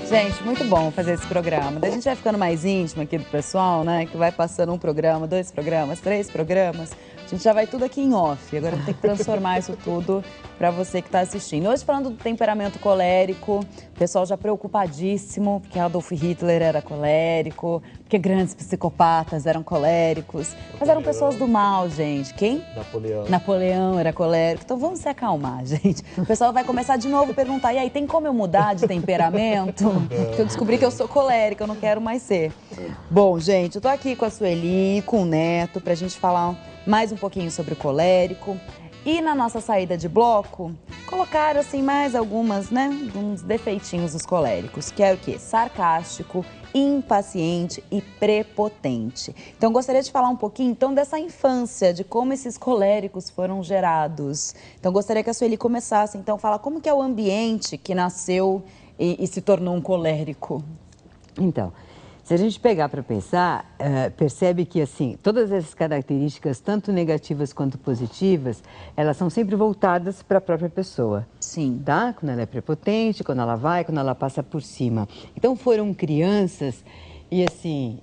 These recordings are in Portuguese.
Gente, muito bom fazer esse programa. Daí a gente vai ficando mais íntimo aqui do pessoal, né? Que vai passando um programa, 2 programas, 3 programas. A gente já vai tudo aqui em off. Agora tem que transformar isso tudo para você que está assistindo. Hoje falando do temperamento colérico, o pessoal já preocupadíssimo, porque Adolf Hitler era colérico, porque grandes psicopatas eram coléricos. Mas eram pessoas do mal, gente. Quem? Napoleão. Napoleão era colérico. Então vamos se acalmar, gente. O pessoal vai começar de novo a perguntar, e aí, tem como eu mudar de temperamento? Porque eu descobri que eu sou colérica, eu não quero mais ser. Bom, gente, eu tô aqui com a Sueli, com o Neto, pra gente falar mais um pouquinho sobre o colérico. E na nossa saída de bloco, colocaram assim mais algumas, né, uns defeitinhos dos coléricos, que é o quê? Sarcástico, impaciente e prepotente. Então, gostaria de falar um pouquinho, então, dessa infância, de como esses coléricos foram gerados. Então, gostaria que a Sueli começasse, então, a falar como que é o ambiente que nasceu e se tornou um colérico. Então, se a gente pegar para pensar, percebe que, assim, todas essas características, tanto negativas quanto positivas, elas são sempre voltadas para a própria pessoa. Sim. Tá? Quando ela é prepotente, quando ela vai, quando ela passa por cima. Então, foram crianças e, assim,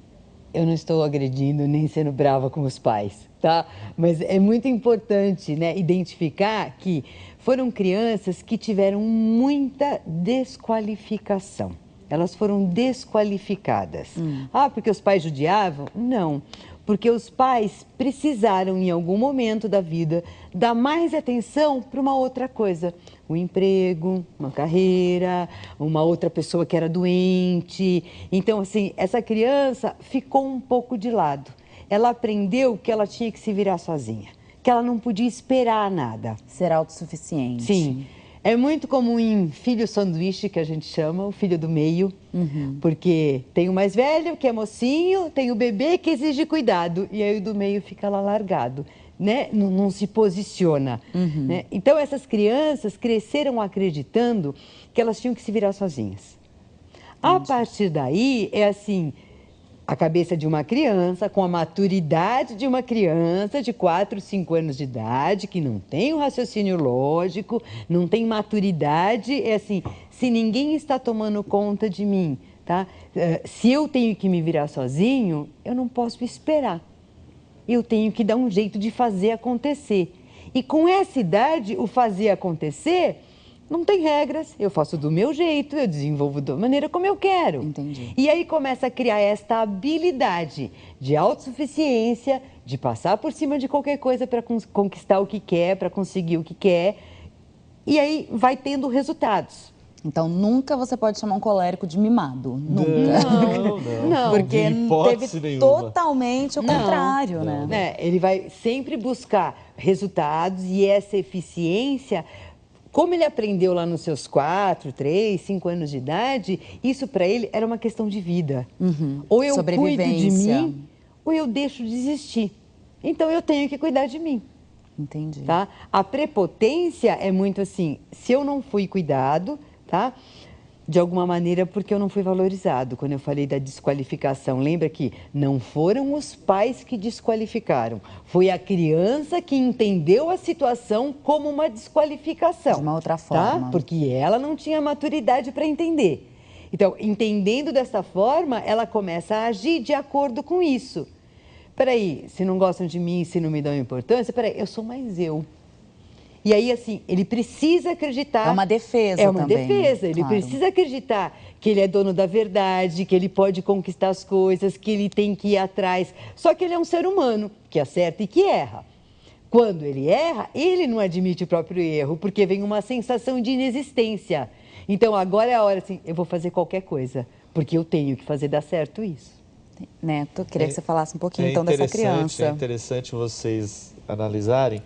eu não estou agredindo nem sendo brava com os pais, tá? Mas é muito importante, né, identificar que foram crianças que tiveram muita desqualificação. Elas foram desqualificadas. Ah, porque os pais judiavam? Não. Porque os pais precisaram, em algum momento da vida, dar mais atenção para uma outra coisa. Um emprego, uma carreira, uma outra pessoa que era doente. Então, assim, essa criança ficou um pouco de lado. Ela aprendeu que ela tinha que se virar sozinha, que ela não podia esperar nada. Ser autossuficiente. Sim. É muito comum em filho sanduíche, que a gente chama, o filho do meio, porque tem o mais velho, que é mocinho, tem o bebê que exige cuidado, e aí o do meio fica lá largado, né? Não se posiciona. Né? Então, essas crianças cresceram acreditando que elas tinham que se virar sozinhas. A partir daí, é assim, a cabeça de uma criança, com a maturidade de uma criança de 4, 5 anos de idade, que não tem o raciocínio lógico, não tem maturidade, é assim, se ninguém está tomando conta de mim, tá? Se eu tenho que me virar sozinho, eu não posso esperar. Eu tenho que dar um jeito de fazer acontecer. E com essa idade, o fazer acontecer não tem regras, eu faço do meu jeito, eu desenvolvo da maneira como eu quero. Entendi. E aí começa a criar esta habilidade de autossuficiência, de passar por cima de qualquer coisa para conquistar o que quer, para conseguir o que quer. E aí vai tendo resultados. Então, nunca você pode chamar um colérico de mimado. Nunca. Não. Porque De hipótese teve nenhuma. totalmente o contrário, né? Ele vai sempre buscar resultados e essa eficiência, como ele aprendeu lá nos seus 4, 3, 5 anos de idade, isso para ele era uma questão de vida. Ou eu cuido de Sobrevivência. mim, ou eu deixo de existir. Então eu tenho que cuidar de mim. Entendi. Tá? A prepotência é muito assim, se eu não fui cuidado, tá? De alguma maneira, porque eu não fui valorizado. Quando eu falei da desqualificação, lembra que não foram os pais que desqualificaram, foi a criança que entendeu a situação como uma desqualificação. De uma outra forma. Tá? Porque ela não tinha maturidade para entender. Então, entendendo dessa forma, ela começa a agir de acordo com isso. Peraí, se não gostam de mim, se não me dão importância, peraí, eu sou mais eu. E aí, assim, ele precisa acreditar... É uma defesa também. É uma defesa. Ele precisa acreditar que ele é dono da verdade, que ele pode conquistar as coisas, que ele tem que ir atrás. Só que ele é um ser humano que acerta e que erra. Quando ele erra, ele não admite o próprio erro, porque vem uma sensação de inexistência. Então, agora é a hora, assim, eu vou fazer qualquer coisa, porque eu tenho que fazer dar certo isso. Neto, queria que você falasse um pouquinho, então, dessa criança. É interessante vocês analisarem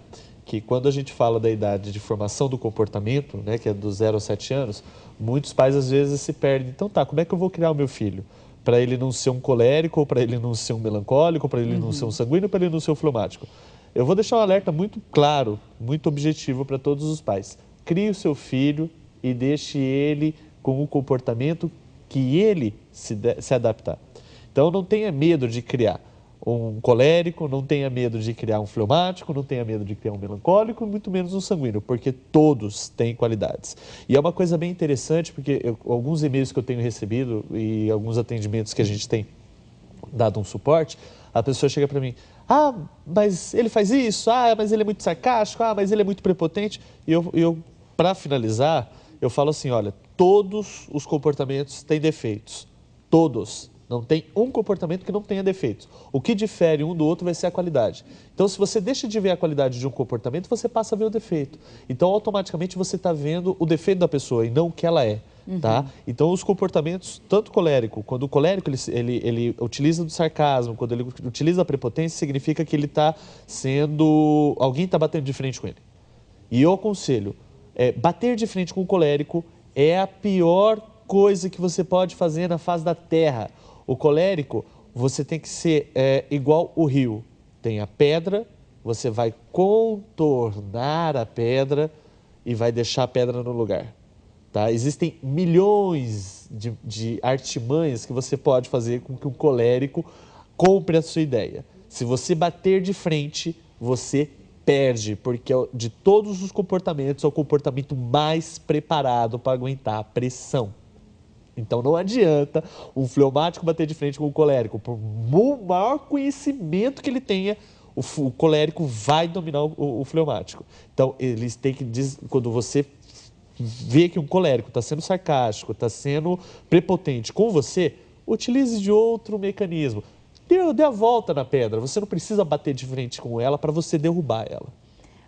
que quando a gente fala da idade de formação do comportamento, né, que é dos 0 aos 7 anos, muitos pais às vezes se perdem. Então tá, como é que eu vou criar o meu filho? Para ele não ser um colérico, para ele não ser um melancólico, para ele não ser um sanguíneo, para ele não ser um fleumático. Eu vou deixar um alerta muito claro, muito objetivo para todos os pais. Crie o seu filho e deixe ele com o comportamento que ele se adaptar. Então não tenha medo de criar. um colérico, não tenha medo de criar um fleumático, não tenha medo de criar um melancólico, muito menos um sanguíneo, porque todos têm qualidades. E é uma coisa bem interessante, porque alguns e-mails que eu tenho recebido e alguns atendimentos que a gente tem dado um suporte, a pessoa chega para mim, ah, mas ele faz isso, ah, mas ele é muito sarcástico, ah, mas ele é muito prepotente. E eu para finalizar, eu falo assim, olha, todos os comportamentos têm defeitos, todos. Não tem um comportamento que não tenha defeitos. O que difere um do outro vai ser a qualidade. Então, se você deixa de ver a qualidade de um comportamento, você passa a ver o defeito. Então, automaticamente, você está vendo o defeito da pessoa e não o que ela é. Tá? Então, os comportamentos, tanto colérico, quando o colérico ele utiliza do sarcasmo, quando ele utiliza a prepotência, significa que ele está sendo... alguém está batendo de frente com ele. E eu aconselho, bater de frente com o colérico é a pior coisa que você pode fazer na face da terra. O colérico, você tem que ser igual o rio. Tem a pedra, você vai contornar a pedra e vai deixar a pedra no lugar. Tá? Existem milhões de artimanhas que você pode fazer com que o colérico compre a sua ideia. Se você bater de frente, você perde, porque de todos os comportamentos é o comportamento mais preparado para aguentar a pressão. Então não adianta um fleumático bater de frente com o colérico. Por maior conhecimento que ele tenha, o colérico vai dominar o fleumático. Então eles têm que, quando você vê que um colérico está sendo sarcástico, está sendo prepotente com você, utilize de outro mecanismo. Dê a volta na pedra. Você não precisa bater de frente com ela para você derrubar ela.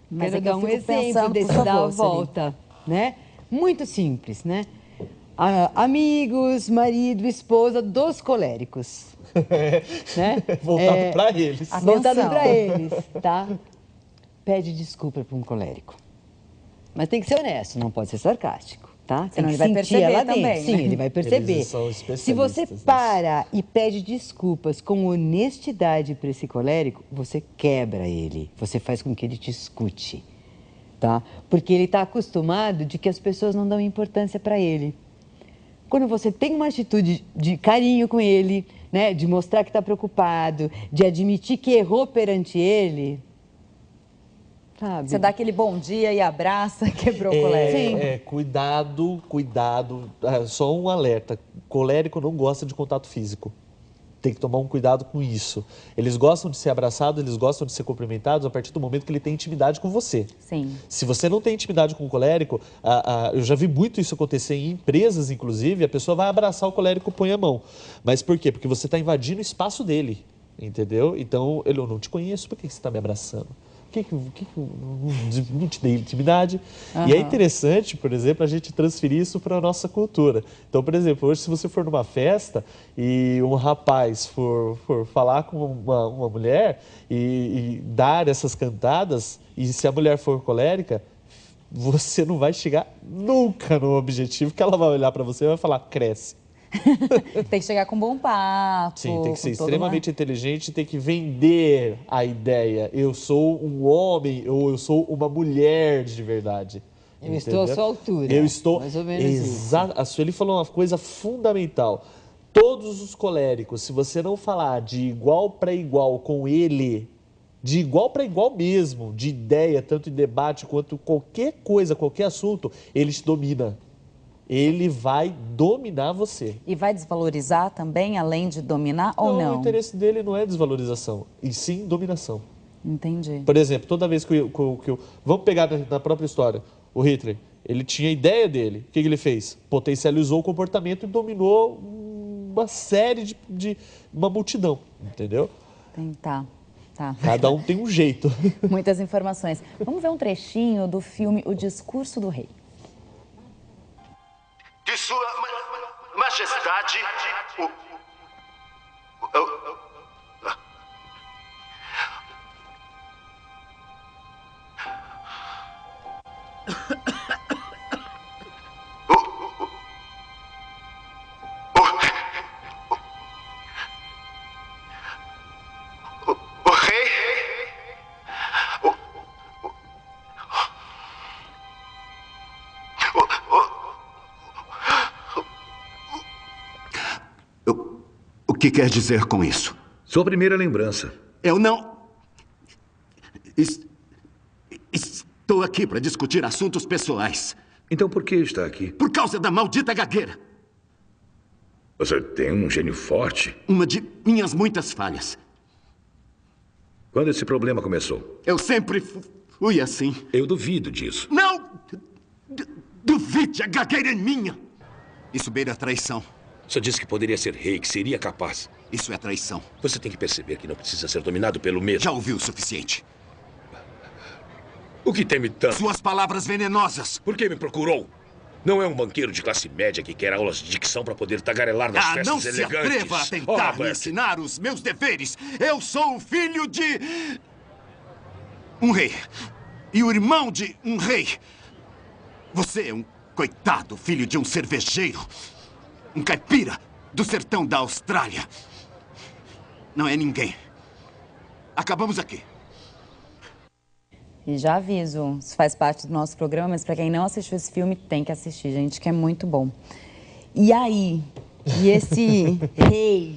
Mas quero dar um exemplo desse dar a volta, né? Muito simples, né? Amigos, marido, esposa dos coléricos. Né? Voltado para eles. Voltado para eles, tá? Pede desculpa para um colérico. Mas tem que ser honesto, não pode ser sarcástico, tá? Senão ele vai perceber também. Sim, ele vai perceber. Eles são especialistas Se você nisso. para e pede desculpas com honestidade para esse colérico, você quebra ele. Você faz com que ele te escute, tá? Porque ele está acostumado de que as pessoas não dão importância para ele. Quando você tem uma atitude de carinho com ele, né, de mostrar que está preocupado, de admitir que errou perante ele, sabe? Você dá aquele bom dia e abraça, quebrou o colérico. Cuidado. Só um alerta. Colérico não gosta de contato físico. Tem que tomar um cuidado com isso. Eles gostam de ser abraçados, eles gostam de ser cumprimentados a partir do momento que ele tem intimidade com você. Sim. Se você não tem intimidade com o colérico, eu já vi muito isso acontecer em empresas, inclusive, a pessoa vai abraçar o colérico, põe a mão. Mas por quê? Porque você está invadindo o espaço dele, entendeu? Então, eu não te conheço, por que você está me abraçando? Não te dei intimidade. E é interessante, por exemplo, a gente transferir isso para a nossa cultura. Então, por exemplo, hoje se você for numa festa e um rapaz for falar com uma mulher e dar essas cantadas, e se a mulher for colérica, você não vai chegar nunca no objetivo, que ela vai olhar para você e vai falar, cresce. Tem que chegar com bom papo. Sim, tem que ser extremamente inteligente, tem que vender a ideia. Eu sou um homem ou eu sou uma mulher de verdade. Eu estou à sua altura. Eu estou... Mais ou menos isso. A Sueli falou uma coisa fundamental. Todos os coléricos, se você não falar de igual para igual com ele, de igual para igual mesmo, de ideia, tanto em debate quanto qualquer coisa, qualquer assunto, ele te domina. Ele vai dominar você. E vai desvalorizar também, além de dominar ou não? O interesse dele não é desvalorização, e sim dominação. Entendi. Por exemplo, toda vez que eu... Vamos pegar na própria história. O Hitler, ele tinha a ideia dele. O que ele fez? Potencializou o comportamento e dominou uma série uma multidão, entendeu? Tá. Cada um tem um jeito. Muitas informações. Vamos ver um trechinho do filme O Discurso do Rei. De Sua Majestade, o rei, o que quer dizer com isso? Sua primeira lembrança. Eu não... Estou aqui para discutir assuntos pessoais. Então por que está aqui? Por causa da maldita gagueira. Você tem um gênio forte. Uma de minhas muitas falhas. Quando esse problema começou? Eu sempre fui assim. Eu duvido disso. Não! Duvide, a gagueira é minha. Isso beira traição. Só disse que poderia ser rei, que seria capaz. Isso é traição. Você tem que perceber que não precisa ser dominado pelo medo. Já ouviu o suficiente. O que teme tanto? Suas palavras venenosas. Por que me procurou? Não é um banqueiro de classe média que quer aulas de dicção para poder tagarelar nas festas Não se elegantes. atreva a tentar me ensinar os meus deveres. Eu sou o filho de... um rei. E o irmão de um rei. Você é um coitado filho de um cervejeiro. Um caipira do sertão da Austrália. Não é ninguém. Acabamos aqui. E já aviso, isso faz parte do nosso programa, mas para quem não assistiu esse filme, tem que assistir, gente, que é muito bom. E aí, esse rei,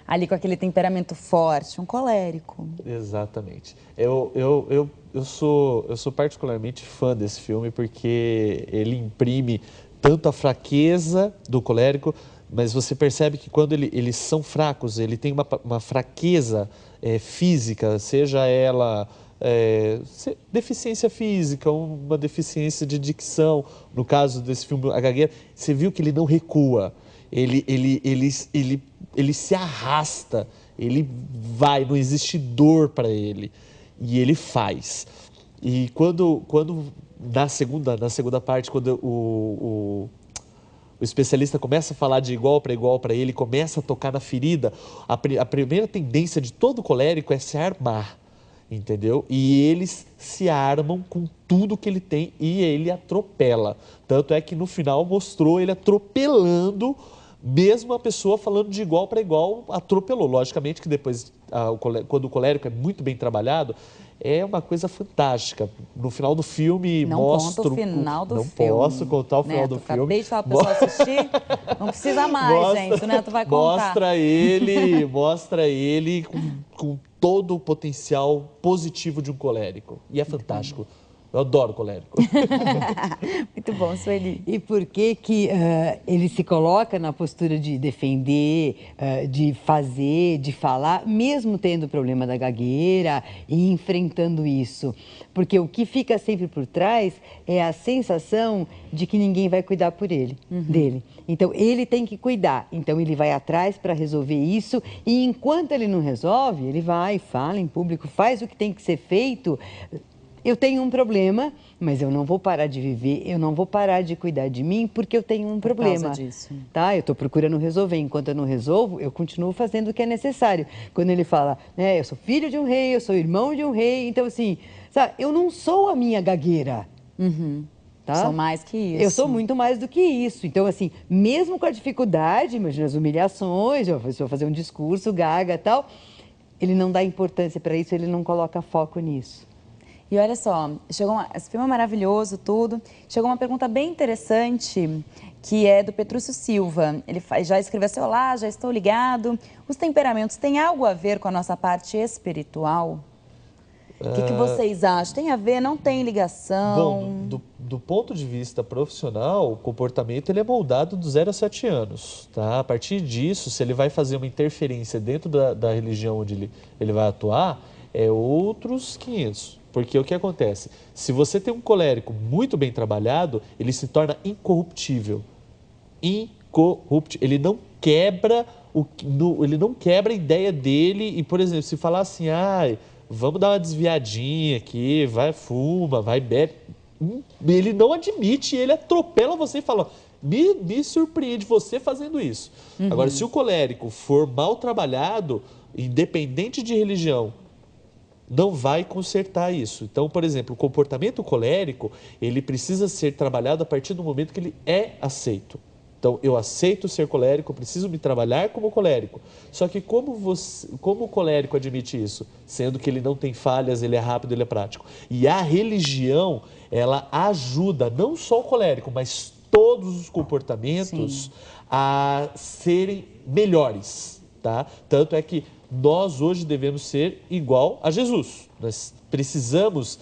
ali com aquele temperamento forte, um colérico. Exatamente. Eu sou particularmente fã desse filme porque ele imprime tanto a fraqueza do colérico, mas você percebe que quando eles são fracos, ele tem uma fraqueza física, seja ela... deficiência física, uma deficiência de dicção. No caso desse filme, A Gagueira, você viu que ele não recua, ele se arrasta, ele vai, não existe dor para ele, e ele faz. E quando na segunda parte, quando o especialista começa a falar de igual para ele, começa a tocar na ferida, a primeira tendência de todo colérico é se armar. Entendeu? E eles se armam com tudo que ele tem e ele atropela. Tanto é que no final mostrou ele atropelando, mesmo a pessoa falando de igual para igual, atropelou. Logicamente que depois, quando o colérico é muito bem trabalhado, é uma coisa fantástica. No final do filme mostra... Não conta o final do filme. Não posso contar o final do filme. Acabei de falar para o pessoal assistir. Não precisa mais, gente. O Neto vai contar. Mostra ele com todo o potencial positivo de um colérico. E é fantástico. Eu adoro colérico. Muito bom, Sueli. E por que ele se coloca na postura de defender, de fazer, de falar, mesmo tendo o problema da gagueira e enfrentando isso? Porque o que fica sempre por trás é a sensação de que ninguém vai cuidar por ele, dele. Então, ele tem que cuidar. Então, ele vai atrás para resolver isso e enquanto ele não resolve, ele vai, fala em público, faz o que tem que ser feito. Eu tenho um problema, mas eu não vou parar de viver, eu não vou parar de cuidar de mim porque eu tenho um problema. Por causa disso. Tá? Eu estou procurando resolver. Enquanto eu não resolvo, eu continuo fazendo o que é necessário. Quando ele fala, né, eu sou filho de um rei, eu sou irmão de um rei, então assim, sabe, eu não sou a minha gagueira. Tá? Sou mais que isso. Eu sou muito mais do que isso. Então, assim, mesmo com a dificuldade, imagina as humilhações, eu vou fazer um discurso, gaga e tal, ele não dá importância para isso, ele não coloca foco nisso. E olha só, esse filme é maravilhoso, tudo. Chegou uma pergunta bem interessante, que é do Petrúcio Silva. Ele já escreveu assim, olá, já estou ligado. Os temperamentos têm algo a ver com a nossa parte espiritual? O que vocês acham? Tem a ver? Não tem ligação? Bom, do ponto de vista profissional, o comportamento ele é moldado dos 0 a 7 anos. Tá? A partir disso, se ele vai fazer uma interferência dentro da religião onde ele vai atuar, é outros 500. Porque o que acontece? Se você tem um colérico muito bem trabalhado, ele se torna incorruptível. Ele não quebra ele não quebra a ideia dele. E, por exemplo, se falar assim, vamos dar uma desviadinha aqui, vai, fuma, vai, bebe. Ele não admite, ele atropela você e fala, me surpreende você fazendo isso. Agora, se o colérico for mal trabalhado, independente de religião, não vai consertar isso. Então, por exemplo, o comportamento colérico, ele precisa ser trabalhado a partir do momento que ele é aceito. Então, eu aceito ser colérico, preciso me trabalhar como colérico. Só que como o colérico admite isso? Sendo que ele não tem falhas, ele é rápido, ele é prático. E a religião, ela ajuda não só o colérico, mas todos os comportamentos a serem melhores. Tá? Tanto é que nós hoje devemos ser igual a Jesus. Nós precisamos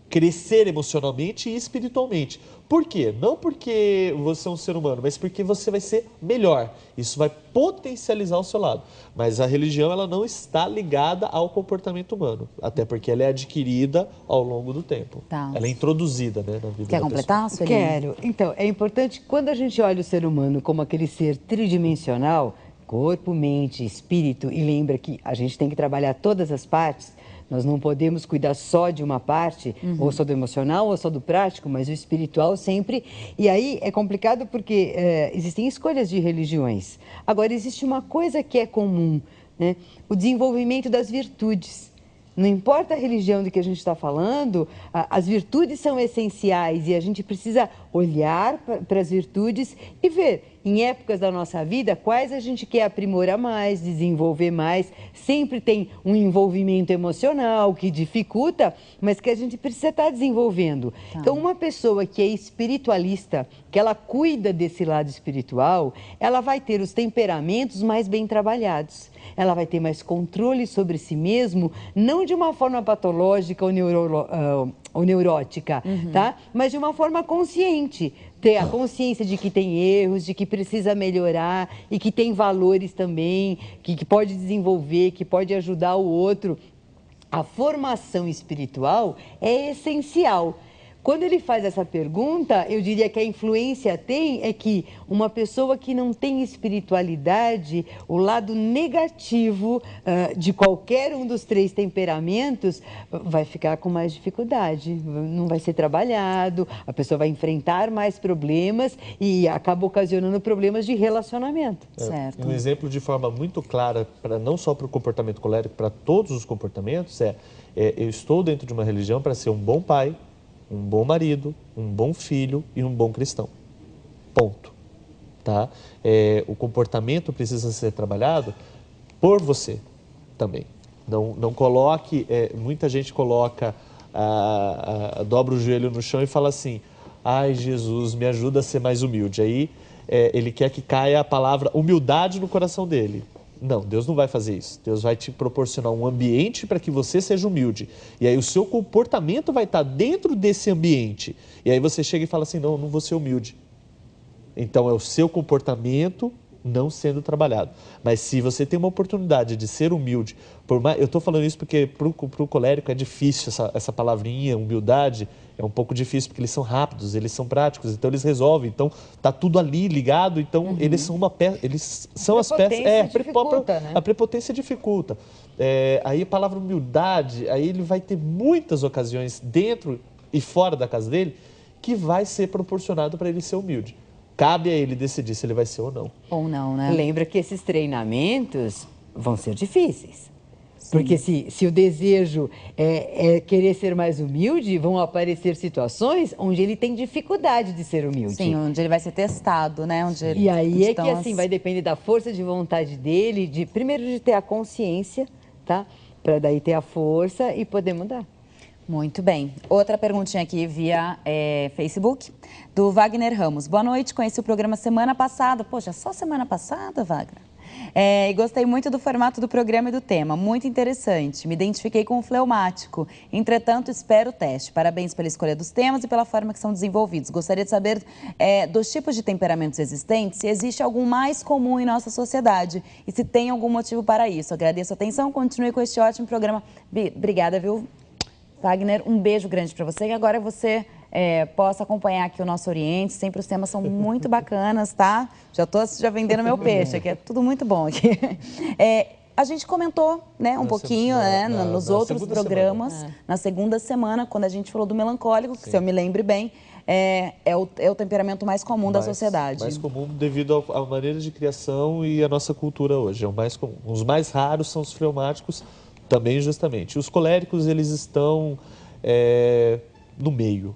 crescer emocionalmente e espiritualmente. Por quê? Não porque você é um ser humano, mas porque você vai ser melhor. Isso vai potencializar o seu lado. Mas a religião, ela não está ligada ao comportamento humano, até porque ela é adquirida ao longo do tempo. Tá. Ela é introduzida, né, na vida Quer da completar, pessoa. Sueli? Quero. Então, é importante, quando a gente olha o ser humano como aquele ser tridimensional, corpo, mente, espírito, e lembra que a gente tem que trabalhar todas as partes, nós não podemos cuidar só de uma parte, ou só do emocional, ou só do prático, mas o espiritual sempre. E aí é complicado porque existem escolhas de religiões. Agora, existe uma coisa que é comum, né? O desenvolvimento das virtudes. Não importa a religião de que a gente está falando, as virtudes são essenciais e a gente precisa olhar para as virtudes e ver, em épocas da nossa vida, quais a gente quer aprimorar mais, desenvolver mais. Sempre tem um envolvimento emocional que dificulta, mas que a gente precisa estar desenvolvendo. Tá. Então, uma pessoa que é espiritualista, que ela cuida desse lado espiritual, ela vai ter os temperamentos mais bem trabalhados. Ela vai ter mais controle sobre si mesmo, não de uma forma patológica ou neurótica, tá? Mas de uma forma consciente. Ter a consciência de que tem erros, de que precisa melhorar e que tem valores também, que pode desenvolver, que pode ajudar o outro. A formação espiritual é essencial. Quando ele faz essa pergunta, eu diria que a influência é que uma pessoa que não tem espiritualidade, o lado negativo de qualquer um dos 3 temperamentos vai ficar com mais dificuldade, não vai ser trabalhado, a pessoa vai enfrentar mais problemas e acaba ocasionando problemas de relacionamento. Certo. Um exemplo de forma muito clara, não só para o comportamento colérico, para todos os comportamentos, eu estou dentro de uma religião para ser um bom pai, um bom marido, um bom filho e um bom cristão. Ponto. Tá? O comportamento precisa ser trabalhado por você também. Não coloque... muita gente coloca, dobra o joelho no chão e fala assim: ai, Jesus, me ajuda a ser mais humilde. Aí ele quer que caia a palavra humildade no coração dele. Não, Deus não vai fazer isso. Deus vai te proporcionar um ambiente para que você seja humilde. E aí o seu comportamento vai estar dentro desse ambiente. E aí você chega e fala assim: não vou ser humilde. Então é o seu comportamento não sendo trabalhado. Mas se você tem uma oportunidade de ser humilde, eu estou falando isso porque para o colérico é difícil essa palavrinha, humildade, é um pouco difícil porque eles são rápidos, eles são práticos, então eles resolvem, então tá tudo ali ligado, então eles são uma peça, eles são as peças. A prepotência dificulta. Aí a palavra humildade, aí ele vai ter muitas ocasiões dentro e fora da casa dele que vai ser proporcionado para ele ser humilde. Cabe a ele decidir se ele vai ser ou não. Ou não, né? Lembra que esses treinamentos vão ser difíceis. Sim. Porque se o desejo é querer ser mais humilde, vão aparecer situações onde ele tem dificuldade de ser humilde. Sim, onde ele vai ser testado, né? E aí é que assim, vai depender da força de vontade dele, primeiro de ter a consciência, tá? Para daí ter a força e poder mudar. Muito bem. Outra perguntinha aqui via Facebook, do Wagner Ramos. Boa noite, conheci o programa semana passada. Poxa, só semana passada, Wagner? E gostei muito do formato do programa e do tema, muito interessante. Me identifiquei com o fleumático, entretanto espero o teste. Parabéns pela escolha dos temas e pela forma que são desenvolvidos. Gostaria de saber dos tipos de temperamentos existentes, se existe algum mais comum em nossa sociedade e se tem algum motivo para isso. Agradeço a atenção, continue com este ótimo programa. Obrigada, viu, Wagner? Um beijo grande para você e agora você possa acompanhar aqui o nosso Oriente. Sempre os temas são muito bacanas, tá? Já estou vendendo meu peixe aqui, é tudo muito bom aqui. A gente comentou, né, um pouquinho, nos outros programas, na segunda semana, quando a gente falou do melancólico, que se eu me lembre bem, é o temperamento mais comum da sociedade. Mais comum devido à maneira de criação e à nossa cultura hoje. É o mais comum. Os mais raros são os fleumáticos, também justamente. Os coléricos, eles estão no meio.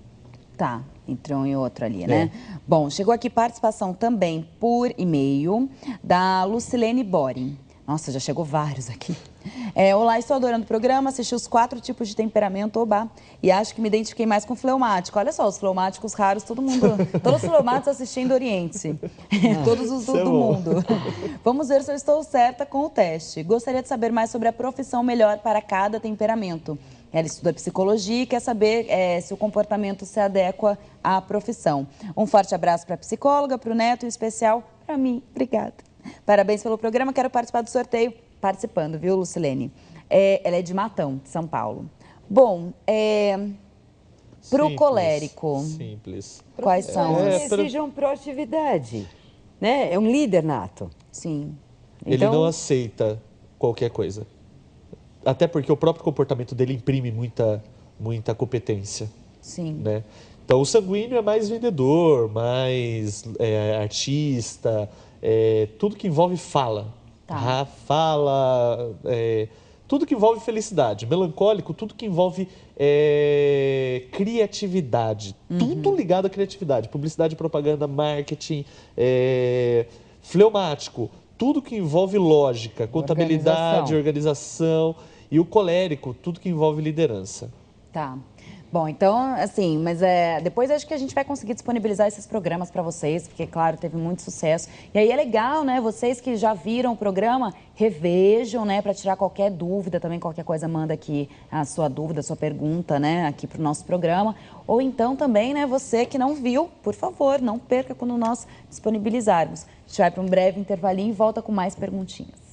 Tá, entre um e outro ali, né? Bom, chegou aqui participação também por e-mail da Lucilene Boring. Nossa, já chegou vários aqui. Olá, estou adorando o programa, assisti os 4 tipos de temperamento, oba, e acho que me identifiquei mais com fleumático. Olha só, os fleumáticos raros, todos os fleumáticos assistindo Oriente. Todos os do mundo. Vamos ver se eu estou certa com o teste. Gostaria de saber mais sobre a profissão melhor para cada temperamento. Ela estuda psicologia e quer saber se o comportamento se adequa à profissão. Um forte abraço para a psicóloga, para o neto e em especial para mim. Obrigada. Parabéns pelo programa, quero participar do sorteio. Participando, viu, Lucilene? Ela é de Matão, de São Paulo. Bom, para o colérico, Simples. quais são? Exijam proatividade, né? É um líder nato. Sim. Ele não aceita qualquer coisa. Até porque o próprio comportamento dele imprime muita competência. Sim. Né? Então, o sanguíneo é mais vendedor, mais artista, tudo que envolve fala. Tá. Tudo que envolve felicidade. Melancólico, tudo que envolve criatividade. Tudo ligado à criatividade. Publicidade, propaganda, marketing, fleumático. Tudo que envolve lógica, contabilidade, organização. E o colérico, tudo que envolve liderança. Tá. Bom, então, assim, mas depois acho que a gente vai conseguir disponibilizar esses programas para vocês, porque, claro, teve muito sucesso. E aí é legal, né, vocês que já viram o programa, revejam, né, para tirar qualquer dúvida, também qualquer coisa manda aqui a sua dúvida, a sua pergunta, né, aqui para o nosso programa. Ou então também, né, você que não viu, por favor, não perca quando nós disponibilizarmos. A gente vai para um breve intervalinho e volta com mais perguntinhas.